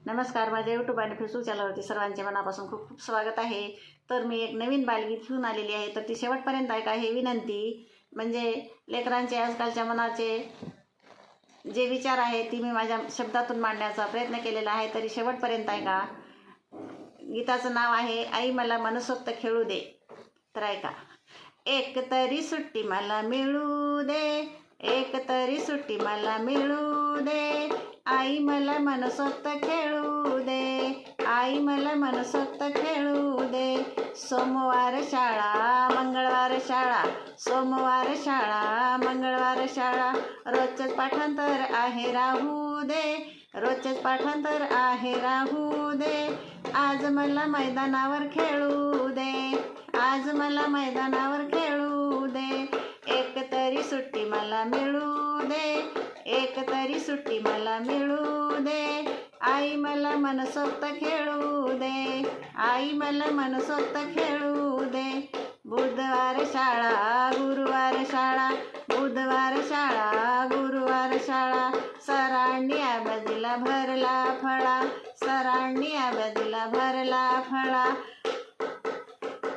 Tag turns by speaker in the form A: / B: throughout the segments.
A: नमस्कार, माझ्या यूट्यूब आणि फेसबुक चॅनलवरती सर्वांचे मनापासून खूप खूप स्वागत आहे. तर मी एक नवीन बालगीत घेऊन आलेली आहे, तर ती शेवटपर्यंत ऐका हे विनंती. म्हणजे लेकरांचे आजकालच्या मनाचे जे विचार आहे ती मी माझ्या शब्दातून मांडण्याचा प्रयत्न केलेला आहे, तरी शेवटपर्यंत ऐका. गीताचं नाव आहे आई मला मनसोक्त खेळू दे. तर ऐका. एक तरी सुट्टी मला मिळू दे, एक तरी सुट्टी मला मिळू दे, आई मला मनसोक्त खेळू दे, आई मला मनसोक्त खेळू दे. सोमवार शाळा मंगळवार शाळा, सोमवार शाळा मंगळवार शाळा, रोजच पाठांतर आहे राहू दे, रोजच पाठांतर आहे राहू दे. आज मला मैदानावर खेळू दे, आज मला मैदानावर खेळू दे. एक तरी सुट्टी मला मिळू दे, एक तरी सुट्टी मला मिळू दे, आई मला मनसोक्त खेळू दे, आई मला मनसोक्त खेळू दे. बुधवार शाळा गुरुवार शाळा, बुधवार शाळा गुरुवार शाळा, सरांनी अभ्यासीला भरला फळा, सरांनी अभ्यासीला भरला फळा.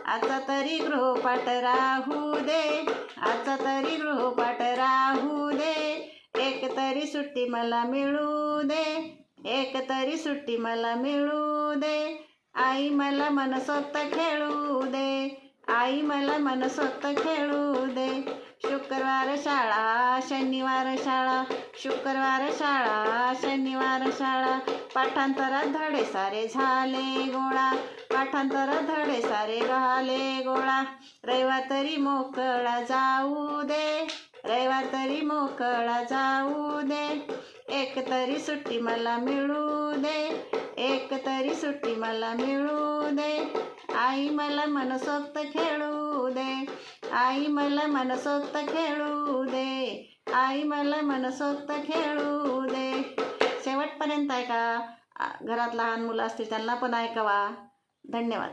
A: आजचा तरी गृहपाठ राहू दे, आजचा तरी गृहपाठ राहू दे. एक तरी सुट्टी मला मिळू दे, एक तरी सुट्टी मला मिळू दे, आई मला मनसोक्त खेळू दे, आई मला मनसोक्त खेळू दे. शुक्रवार शाळा शनिवार शाळा, शुक्रवार शाळा शनिवार शाळा, पाठांतरात धडे सारे झाले गोळा, पाठांतरात धडे सारे झाले गोळा. रविवार तरी मोकळा जाऊ दे, रविवार तरी मोकळा जाऊ दे. एक तरी सुट्टी मला मिळू दे, एक तरी सुट्टी मला मिळू दे, आई मला मनसोक्त खेळू दे, आई मला मनसोक्त खेळू दे, आई मला मनसोक्त खेळू दे. शेवटपर्यंत ऐका. घरात लहान मुलं असतील त्यांना पण ऐकवा. धन्यवाद.